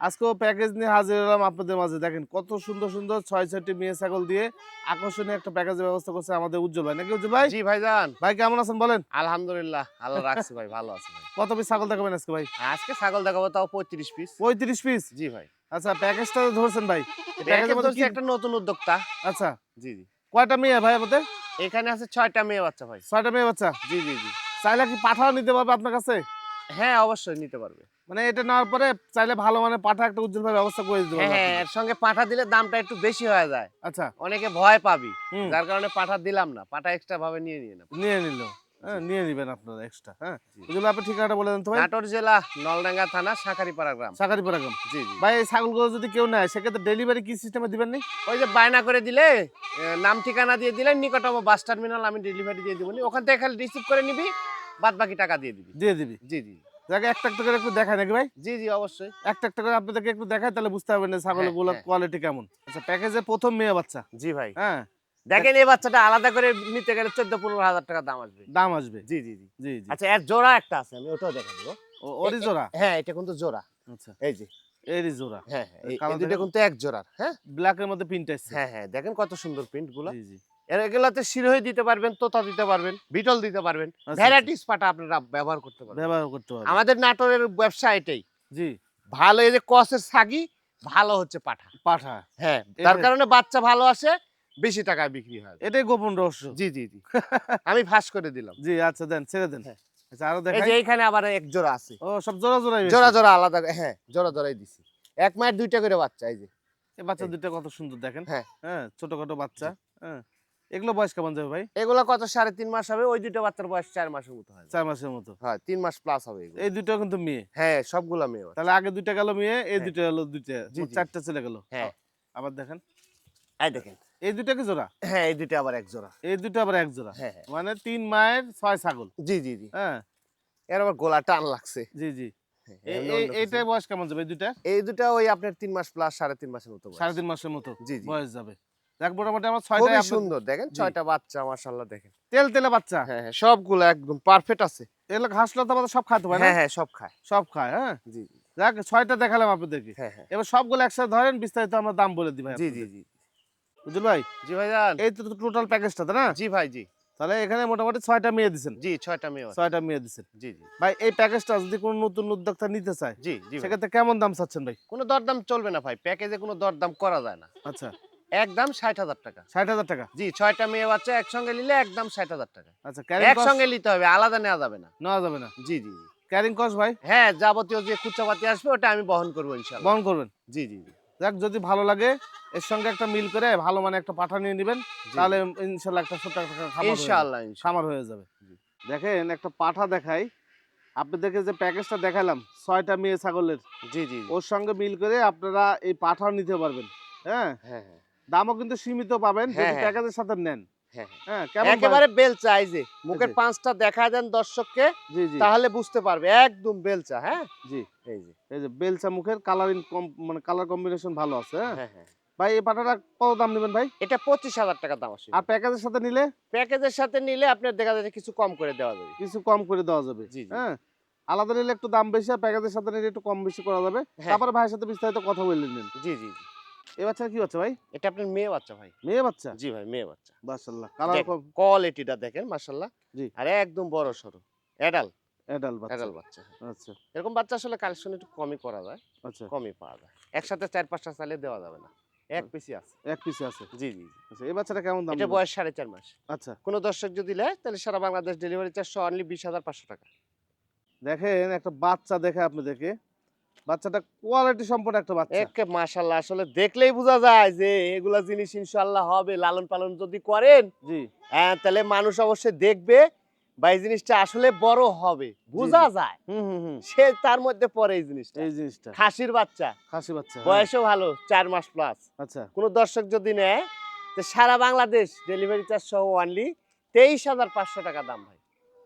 আজকেও প্যাকেজ নিয়ে হাজির হলাম আপনাদের মাঝে। দেখেন কত সুন্দর সুন্দর ৬-৬টি মেয়ে ছাগল দিয়ে আকর্ষণীয় একটা প্যাকেজের ব্যবস্থা করছে আমাদের উজ্জ্বল ভাই, নাকি উজ্জ্বল ভাই? জি ভাইজান, ভাই কেমন আছেন বলেন? আলহামদুলিল্লাহ আল্লাহ রাখছে ভাই, ভালো আছে ভাই। কত পিস ছাগল দেখাবেন আজকে ভাই? আজকে ছাগল দেখাবো তাও 35 পিস। ৩৫ পিস? জি ভাই। আচ্ছা, প্যাকেজটা ধরছেন ভাই, এই প্যাকেজ প্যাকেজের মধ্যে ধরছি কি? একটা নতুন উদ্যোক্তা। আচ্ছা, জি জি। কয়টা মেয়ে ভাই আমাদের? এখানে আছে 6টা মেয়ে বাচ্চা ভাই। ৬টা মেয়ে বাচ্চা। জি জি জি। চাইলে কি পাঠাও নিতে পারবে আপনার কাছে? হ্যাঁ অবশ্যই নিতে পারবে। মানে এটা নেওয়ার পরে চাইলে ভালো মানের পাঠা একটা উজ্জ্বল ভাই ব্যবস্থা করে দিতে হ্যাঁ পারবে হ্যাঁ, আপনাদের। এর সঙ্গে পাঠা দিলে দামটা একটু বেশি হয়ে যায়। আচ্ছা, অনেকে ভয় পাবি, হুম, যার কারণে পাঠা দিলাম না। পাঠা এক্সট্রা ভাবে নিয়ে না। নিয়ে নিল। হ্যাঁ, নিয়ে নিবেন আপনারা এক্সট্রা। হ্যাঁ, উজ্জ্বল ভাই আপনার ঠিকানাটা বলে দেন তো ভাই। নাটোর জেলা নলডাঙ্গা থানা শাঁখারীপাড়া গ্রাম। সাকারিপাড়া গ্রাম। জি জি। ভাই এই ছাগলগুলো যদি কেউ নেয় সেক্ষেত্রে ডেলিভারি কি সিস্টেমে দিবেন নি? ওই যে বায়না করে দিলে নাম ঠিকানা দিয়ে দিলে নিকটতম বাস টার্মিনাল আমি ডেলিভারি দিয়ে দিবনি। ওখান থেকে খালি রিসিভ করে নিবি, বাদ বাকি টাকা দিয়ে দিবি। দিয়ে দিবি। জি জি। যাকে একটা একটা করে একটু দেখায় নাকি ভাই? জি জি অবশ্যই। একটা একটা করে আপনাদেরকে একটু দেখায় তাহলে বুঝতে পারবেন যে হ্যাঁ, ছাগলগুলোর হ্যাঁ। কোয়ালিটি কেমন। আচ্ছা, প্যাকেজের ১ম মেয়ে বাচ্চা। জি ভাই। হ্যাঁ, দেখেন এই বাচ্চাটা আলাদা করে নিতে গেলে ১৪-১৫ হাজার টাকা দাম আসবে। দাম আসবে। জি জি জি। জি, জি। আচ্ছা এর জোড়া একটা আছে, আমি ওটাও দেখা দিব। ওরই জোড়া? হ্যাঁ এটা কিন্তু জোড়া। আচ্ছা, এই যে। এরই জোড়া। হ্যাঁ হ্যাঁ, এই কালার দুটো দেখেন, কিন্তু এক জোড়ার। হ্যাঁ ব্ল্যাকের মধ্যে প্রিন্ট আসছে। হ্যাঁ হ্যাঁ, দেখেন কত সুন্দর প্রিন্ট গুলো। জি, জি। এগুলাতে শিরোহী দিতে পারবেন, তোতা দিতে পারবেন, বিটল দিতে পারবেন, আচ্ছা, আচ্ছা। ভ্যারাইটিস পাটা আপনারা ব্যবহার করতে পারবেন। ব্যবহার করতে পারবে। আমাদের নাটোরের ব্যবসা এটাই। জি, ভালো এই যে কসের ছাগি, ভালো হচ্ছে পাঠা। পাঠা। হ্যাঁ, তার এটাই কারণে বাচ্চা ভালো আসে, বেশি টাকায় বিক্রি হয়। এটাই গোপন রহস্য। জি জি জি। আমি ফাঁস করে দিলাম। জি, আচ্ছা দেন, ছেড়ে দেন। হ্যাঁ। আচ্ছা, আরো এই দেখাই। যে এইখানে আবার এক জোড়া আছে। ও সব জোড়া জোড়াই জোড়া বেশি। জোড়া আলাদা, হ্যাঁ জোড়া জোড়াই দিছি। এক মায়ের দুইটা করে বাচ্চা এই যে। এই বাচ্চা এই। দুইটা কত সুন্দর দেখেন। হ্যাঁ। হ্যাঁ, ছোটখাটো বাচ্চা। হ্যাঁ, এগুলো বয়স কেমন যাবে ভাই? এগুলা কত ৩.৫ মাস হবে, ওই দুইটা বাচ্চার বয়স ৪ মাসের মতো হয়। ৪ মাসের মতো। হ্যাঁ ৩ মাস প্লাস হবে এগুলো। এই দুইটাও কিন্তু মেয়ে। হ্যাঁ সবগুলা মেয়ে বাচ্চা। তাহলে আগে দুইটা গেল মেয়ে, এই হ্যাঁ। দুইটা হলো দুইটা। জি, মোট জি। ৪ টা চলে গেল। হ্যাঁ। আবার দেখেন। এই দেখেন। এই দুইটা কি জোড়া? হ্যাঁ এই দুইটা আবার এক জোড়া। এই দুইটা আবার এক জোড়া। হ্যাঁ হ্যাঁ। মানে ৩ মায়ের ৬ ছাগল। জি জি জি। হ্যাঁ, এর আবার গলা টান লাগছে। জি, জি। হ্যাঁ, এই এমনি এই অন্য কিছু এইটার না। বয়স কেমন যাবে এই দুইটা? এই দুটা ওই আপনার ৩ মাস প্লাস ৩.৫ মাসের মতো বয়স। ৩.৫ মাসের মতো জি, জি। বয়স যাবে। যাক মোটামুটি আমার ৬ টাই খুবই আপনার। সুন্দর দেখেন জি। ৬টা বাচ্চা মাশাআল্লাহ দেখেন। তেলতেলে বাচ্চা। হ্যাঁ হ্যাঁ, সবগুলো একদম পারফেক্ট আছে। এগুলো ঘাস লতা পাতা সব খায় তো ভাই না? হ্যাঁ হ্যাঁ, সব খায়। সব খায়, হ্যাঁ? জি জি। যাক ৬ টা দেখালাম আপনাদেরকে। হ্যাঁ হ্যাঁ। এবার সবগুলো একসাথে ধরেন, বিস্তারিত আমরা দাম বলে দিই ভাই জি জি আপনাদের। জি। বুঝলেন ভাই? জি ভাইজান। এই তো টোটাল প্যাকেজটা, তাই না? জি ভাই জি। তাহলে এখানে মোটামুটি ৬ টা মেয়ে দিছেন। জি ৬টা মেয়ে আছে। ৬ টা মেয়ে দিছেন। জি জি। ভাই এই প্যাকেজটা যদি কোনো নতুন উদ্যোক্তা নিতে চায় জি জি ভাই। সেক্ষেত্রে কেমন দাম চাচ্ছেন ভাই? কোনো দরদাম চলবে না ভাই। প্যাকেজে কোনো দরদাম করা যায় না। আচ্ছা, একদম ৬০,০০০ টাকা। ৬০,০০০ টাকা। জি ৬টা মেয়ে বাচ্চা একসঙ্গে নিলে একদম ৬০,০০০ টাকা। আচ্ছা, ক্যারিং কস্ট একসঙ্গে নিতে হবে, আলাদা নেওয়া যাবে না। নেওয়া যাবে না। জি জি জি। ক্যারিং কস্ট ভাই হ্যাঁ, যাবতীয় যে খুচরাপাতি আসবে ওটা আমি বহন করব ইনশাআল্লাহ। বহন করবেন। জি জি জি। যাক, যদি ভালো লাগে এর সঙ্গে একটা মিল করে ভালো মানে একটা পাঠা নিয়ে নিবেন, জি, তাহলে ইনশাআল্লাহ একটা ছোট্ট একটা খামার হয়ে যাবে। ইনশাআল্লাহ ইনশাআল্লাহ। খামার হয়ে যাবে। জি। দেখেন একটা পাঠা দেখাই আপনাদেরকে, যে প্যাকেজটা দেখালাম ৬টা মেয়ে ছাগলের, জি জি জি। ওর সঙ্গে মিল করে আপনারা এই পাঠাও নিতে পারবেন। হ্যাঁ, হ্যাঁ হ্যাঁ। দামও কিন্তু সীমিত পাবেন হ্যাঁ, যদি হ্যাঁ। প্যাকেজের সাথে নেন। হ্যাঁ, হ্যাঁ। হ্যাঁ, কেমন একেবারে বেলচা এই যে মুখের জি। পাঁচটা দেখা দেন দর্শককে, জি, জি, তাহলে বুঝতে পারবে একদম বেলচা। হ্যাঁ জি। এই যে। এই যে বেলচা মুখের কালারিং মানে কালার কম্বিনেশন ভালো আছে। হ্যাঁ হ্যাঁ হ্যাঁ। ভাই, এই পাঠাটা কত দাম নেবেন ভাই? এটা 25,০০০ টাকা দাম আসবে। আর প্যাকেজের সাথে নিলে প্যাকেজের সাথে নিলে আপনার দেখা যাচ্ছে কিছু কম করে দেওয়া যাবে। কিছু কম করে দেওয়া যাবে। জি জি। হ্যাঁ, আলাদা নিলে একটু দাম বেশি, আর প্যাকেজের সাথে নিলে একটু কম বেশি করা যাবে। হ্যাঁ। তারপরে ভাইয়ের সাথে বিস্তারিত কথা বলে নিন। জি জি জি। এই বাচ্চা কি বাচ্চা ভাই? এটা আপনার মেয়ে বাচ্চা ভাই। মেয়ে বাচ্চা? জি ভাই মেয়ে বাচ্চা। মাশাআল্লাহ, কালার দেখেন, কম। কোয়ালিটিটা দেখেন মাশাআল্লাহ। জি, আর একদম বড় সরো। অ্যাডাল্ট, অ্যাডাল্ট বাচ্চা। অ্যাডাল্ট বাচ্চা। আচ্ছা, এরকম বাচ্চা আসলে কালেকশন একটু কমই করা যায়। আচ্ছা, কমই পাওয়া যায়। একসাথে ৪-৫টা চাইলে দেওয়া যাবে না। এক পিসই আছে। এক পিসে আছে। জি জি জি। আচ্ছা, এই বাচ্চাটা কেমন দাম এটা নেবেন? বয়স ৪.৫ মাস। আচ্ছা, কোন দর্শক যদি নেয় তাহলে সারা বাংলাদেশ ডেলিভারি চার্জ অনলি ২০,৫০০ টাকা। দেখেন একটা বাচ্চা দেখে আপনাদেরকে, বাচ্চাটা কোয়ালিটি সম্পন্ন একটা বাচ্চা। একে মাশাআল্লাহ আসলে দেখলেই বোঝা যায় যে এগুলা জিনিস ইনশাআল্লাহ হবে। লালন পালন যদি করেন, জি, তাহলে মানুষ অবশ্যই দেখবে বা এই জিনিসটা আসলে বড় হবে। বোঝা যায়। হুম, হুম, হুম। সে তার মধ্যে পড়ে এই জিনিসটা। এই জিনিসটা খাসির বাচ্চা, খাসি বাচ্চা। হ্যাঁ, বয়সও ভালো ৪ মাস প্লাস। আচ্ছা, কোন দর্শক যদি নেয় তো সারা বাংলাদেশ ডেলিভারি চার্জ সহ অনলি ২৩,৫০০ টাকা দাম ভাই।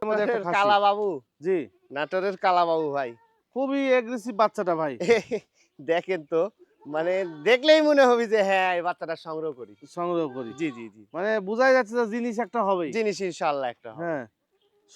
এর মধ্যে একটা খাসি। কালা বাবু, জি, নাটোরের কালা বাবু ভাই। খুবই এগ্রেসিভ বাচ্চাটা ভাই। দেখেন তো, মানে দেখলেই মনে হবে যে হ্যাঁ এই বাচ্চাটা সংগ্রহ করি। সংগ্রহ করি। জি জি জি। মানে বোঝাই যাচ্ছে যে জিনিস একটা হবেই। জিনিস ইনশাআল্লাহ একটা হবে। হ্যাঁ,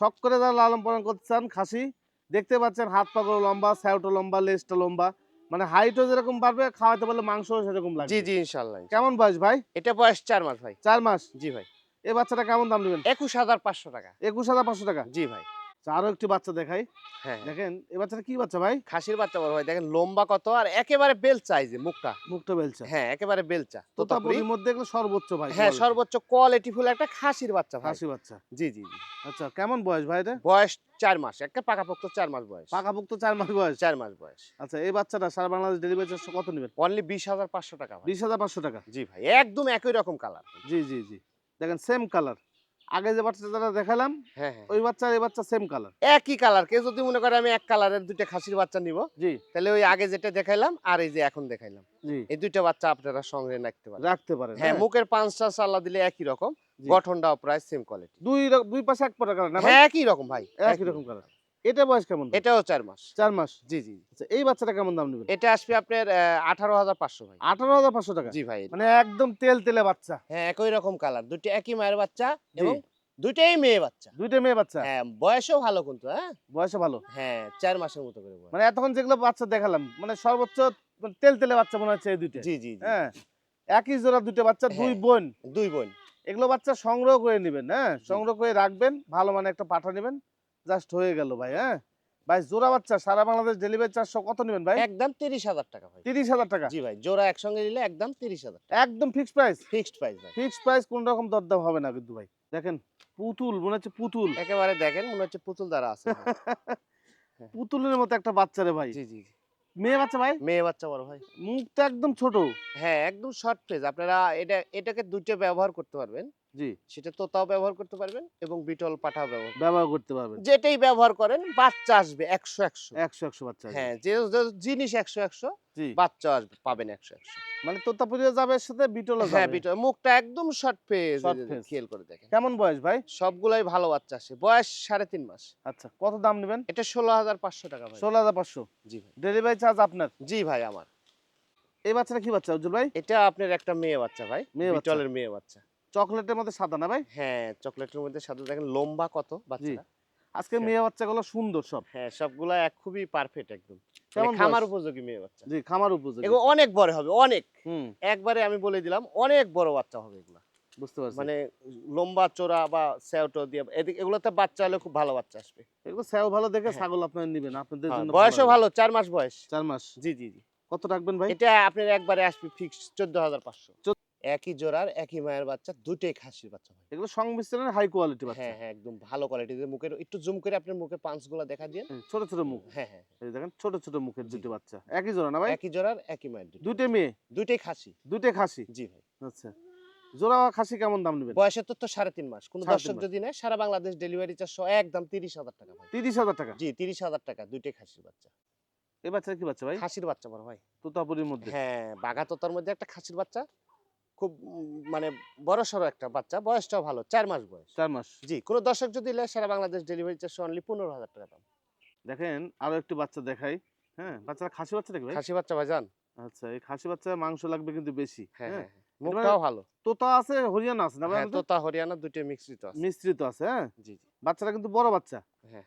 শখ করে যারা লালন পালন করতে চান, খাসি দেখতে পাচ্ছেন হাত পাগুলো লম্বা, স্যাউটা লম্বা, লেজটা লম্বা, মানে হাইটও যেরকম বাড়বে, খাওয়াতে পারলে মাংসও সেরকম লাগবে। জি জি ইনশাল্লাহ। কেমন বয়স ভাই? এটা বয়স 4 মাস ভাই। 4 মাস। জি ভাই। এই বাচ্চাটা কেমন দাম নেবেন? 21,500 টাকা। 21,500 টাকা। জি ভাই। আচ্ছা, আরো একটি বাচ্চা দেখাই। হ্যাঁ, হ্যাঁ। দেখেন এই বাচ্চাটা কি বাচ্চা ভাই? খাসির বাচ্চা বড় ভাই, দেখেন লম্বা কত আর একেবারে বেলচা, এই যে মুখটা। মুক্তা বেলচা। হ্যাঁ, একেবারে বেলচা। তোতাপুরি। তোতাপুরির মধ্যে এগুলো সর্বোচ্চ ভাই হ্যাঁ, quality। সর্বোচ্চ কোয়ালিটি ফুল একটা খাসির বাচ্চা ভাই। খাসি বাচ্চা। জি জি জি। আচ্ছা, কেমন বয়স ভাই এটা? বয়স 4 মাস, একটা পাকাপোক্ত 4 মাস বয়স। পাকাপোক্ত 4 মাস বয়স। 4 মাস বয়স। আচ্ছা, এই বাচ্চাটা সারা বাংলাদেশ ডেলিভারি চার্জ কত নেবেন? অনলি 20,500 টাকা ভাই। 20,500 টাকা। জি ভাই, একদম একই রকম কালার। জি জি জি। দেখেন সেম কালার। আগে যে বাচ্চাটা দেখালাম হ্যাঁ হ্যাঁ। ওই বাচ্চা এই বাচ্চা সেম কালার। একই কালার। কেউ যদি মনে করে আমি এক কালারের দুইটা খাসির বাচ্চা নিব, জি তাহলে ওই আগে যেটা দেখাইলাম আর এই যে এখন দেখাইলাম, জি। এই দুইটা বাচ্চা আপনারা সঙ্গে রাখতে পারেন। রাখতে পারেন। হ্যাঁ, মুখের পাঁচটা চাল্লা দিলে একই রকম, জি। গঠনটাও প্রায় সেম কোয়ালিটি। দুই পাশে এক পরা কালার না ভাই? হ্যাঁ, একই রকম ভাই, একই রকম কালার। এটা বয়স কেমন ভাই? এটাও 4 মাস। 4 মাস। জি জি। আচ্ছা, এই বাচ্চাটা কেমন দাম নেবেন? এটা আসবে আপনার 18,500 ভাই। 18,500 টাকা। জি ভাই। মানে একদম তেলে বাচ্চা। হ্যাঁ, একই রকম কালার, দুটো একই মায়ের বাচ্চা জি। এবং দুইটাই মেয়ে বাচ্চা। দুইটা মেয়ে বাচ্চা। হ্যাঁ, বয়সও ভালো কিন্তু। হ্যাঁ বয়সে ভালো। হ্যাঁ, 4 মাসের মতো করে বয়স। মানে এতক্ষণ যেগুলো বাচ্চা দেখালাম মানে সর্বোচ্চ তেলে বাচ্চা মনে হচ্ছে এই দুইটা। জি জি জি। হ্যাঁ, একই জোড়া দুইটা বাচ্চা, দুই হ্যাঁ। বোন। দুই বোন। এগুলো বাচ্চা সংগ্রহ করে নেবেন। হ্যাঁ, জি। সংগ্রহ করে রাখবেন, ভালো মানে একটা পাঠা নেবেন, জাস্ট হয়ে গেল ভাই। হ্যাঁ ভাই, জোড়া বাচ্চা সারা বাংলাদেশ ডেলিভারি চার্জ কত নেবেন ভাই? একদম 30,000 টাকা ভাই। 30,000 টাকা। জি ভাই, জোড়া একসঙ্গে নিলে একদম 30,000 টাকা। একদম ফিক্সড প্রাইস। ফিক্সড প্রাইস ভাই। ফিক্সড প্রাইস, কোন রকম দরদাম হবে না কিন্তু ভাই। দেখেন পুতুল, মনে হচ্ছে পুতুল। একেবারে দেখেন মনে হচ্ছে পুতুল দ্বারা আছে ভাই। হ্যাঁ। পুতুলের মতো একটা বাচ্চা রে ভাই। জি জি। মেয়ে বাচ্চা ভাই, মেয়ে বাচ্চা বড় ভাই। মুখটা একদম ছোট। হ্যাঁ, একদম শর্ট ফেজ। আপনারা এটাকে দুইটা ব্যবহার করতে পারবেন। জি, সেটা তোতাও ব্যবহার করতে পারবেন এবং বিটল পাঠাও ব্যবহার ব্যবহার করতে পারবেন। যেটাই ব্যবহার করেন বাচ্চা আসবে 100-100। 100 বাচ্চা আসবে। হ্যাঁ, যে জিনিস 100-100, জি, বাচ্চা আসবে পাবেন 100-100। মানে তোতাপুরিও যাবে এর সাথে, বিটলও হ্যাঁ, যাবে। বিটল মুখটা একদম শর্ট ফেজ, Short face। খেয়াল করে দেখেন। কেমন বয়স ভাই? সবগুলাই ভালো বাচ্চা আসে। বয়স 3.5 মাস। আচ্ছা, কত দাম নেবেন? এটা 16,500 টাকা ভাই। 16,500। জি ভাই। ডেলিভারি চার্জ আপনার। জি ভাই আমার। এই বাচ্চাটা কি বাচ্চা উজ্জ্বল ভাই? এটা আপনার একটা মেয়ে বাচ্চা ভাই। মেয়ে বাচ্চা। বিটলের মেয়ে বাচ্চা। চকলেটের মধ্যে সাদা না ভাই? হ্যাঁ, চকলেটের মধ্যে সাদা, দেখেন লম্বা কত জি। বাচ্চাটা। আজকে হ্যাঁ। মেয়ে বাচ্চাগুলো সুন্দর সব। হ্যাঁ, সবগুলা খুবই পারফেক্ট একদম। কেমন খামার বয়স? উপযোগী মেয়ে বাচ্চা। জি, খামার উপযোগী। এগুলো অনেক বড় হবে, অনেক। হুম, একবারে আমি বলে দিলাম, অনেক বড় বাচ্চা হবে এগুলা। বুঝতে পারছি। মানে লম্বা চোরা বা স্যাওটো দিয়ে এগুলোতে বাচ্চা হলে খুব ভালো বাচ্চা আসবে। এগুলো স্যাও ভালো দেখে হ্যাঁ। ছাগল আপনারা নিবেন, আপনাদের হ্যাঁ, জন্য বয়সও হবে। ভালো, 4 মাস বয়স। 4 মাস। জি জি জি। কত রাখবেন ভাই? এটা আপনার একবারে আসবে ফিক্সড 14,500। চোদ্দ- একই জোড়ার একই মায়ের বাচ্চা, দুটোই খাসির বাচ্চা হয়। এগুলো সংমিশ্রণের হাই কোয়ালিটি বাচ্চা। হ্যাঁ হ্যাঁ, একদম ভালো কোয়ালিটির। মুখের একটু জুম করে আপনার মুখে পাঁচ গুলা দেখা দিন। ছোট ছোট মুখ। হ্যাঁ হ্যাঁ, এই দেখেন ছোট ছোট মুখের জি। দুটো বাচ্চা। একই জোড়া না ভাই? একই জোড়ার একই মায়ের দুটো। দুইটা মেয়ে, দুইটাই খাসি। দুইটা খাসি। জি ভাই। আচ্ছা, জোড়া খাসি কেমন দাম নেবেন? বয়সের তো 3.5 মাস। কোন 3.5 দর্শক মাস। যদি নেয় সারা বাংলাদেশ ডেলিভারি চার্জ একদম 30,000 টাকা ভাই। 30,000 টাকা। জি, 30,000 টাকা, দুইটাই খাসির বাচ্চা। এই বাচ্চা কি বাচ্চা ভাই? খাসির বাচ্চা বড় ভাই। তোতাপুরির মধ্যে। হ্যাঁ, বাঘা তোতার মধ্যে একটা খাসির বাচ্চা, খুব মানে বড় সড়ো একটা বাচ্চা, বয়সটাও ভালো, 4 মাস বয়স। 4 মাস। জি, কোন দর্শক যদি নেয় সারা বাংলাদেশ ডেলিভারি চার্জ অনলি 15,000 টাকা দাম। দেখেন আরো একটু বাচ্চা দেখাই। হ্যাঁ, বাচ্চাটা খাসি বাচ্চা নাকি ভাই? খাসি বাচ্চা ভাইজান। আচ্ছা, এই খাসি বাচ্চা মাংস লাগবে কিন্তু বেশি। হ্যাঁ হ্যাঁ, হ্যাঁ, মুখটাও ভালো। তোতা আছে, হরিয়ানা আছে না ভাই? হ্যাঁ, তোতা হরিয়ানা দুটোই মিশ্রিত আছে। মিশ্রিত আছে। হ্যাঁ, জি জি। বাচ্চাটা কিন্তু বড় বাচ্চা। হ্যাঁ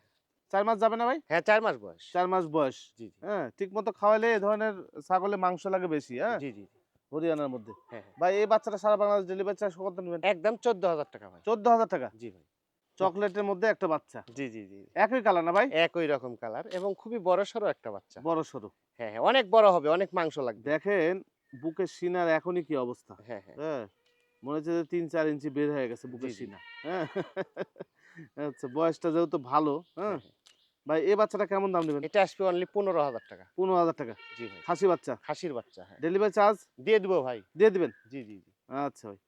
4 মাস যাবে না ভাই? হ্যাঁ, 4 মাস বয়স। 4 মাস বয়স। জি জি। হ্যাঁ, ঠিক মতো খাওয়াইলে এই ধরনের ছাগলে মাংস লাগে বেশি। হ্যাঁ, জি জি। হরিয়ানার মধ্যে। হ্যাঁ হ্যাঁ, ভাই এই বাচ্চাটা সারা বাংলাদেশ ডেলিভারি চার্জ কত নেবেন? একদম 14,000 টাকা ভাই। 14,000 টাকা। জি ভাই। চকলেটের মধ্যে একটা বাচ্চা। জি জি জি। একই কালার না ভাই? একই রকম কালার এবং খুবই বড় সড়ো একটা বাচ্চা। বড় সরু। হ্যাঁ হ্যাঁ, অনেক বড় হবে, অনেক মাংস লাগবে। দেখেন বুকের সিনার এখনই কি অবস্থা। হ্যাঁ হ্যাঁ। হ্যাঁ, মনে হচ্ছে যে 3-4 ইঞ্চি বের হয়ে গেছে বুকের জি, জি। সিনা। হ্যাঁ, আচ্ছা, বয়সটা যেহেতু ভালো। হ্যাঁ, হ্যাঁ, হ্যাঁ। ভাই এই বাচ্চাটা কেমন দাম নেবেন? এটা আসবে অনলি 15,000 টাকা। 15,000 টাকা। জি ভাই। খাসি বাচ্চা। খাসির বাচ্চা, হ্যাঁ। ডেলিভারি চার্জ দিয়ে দিব ভাই। দিয়ে দিবেন? জি জি জি। আচ্ছা ভাই।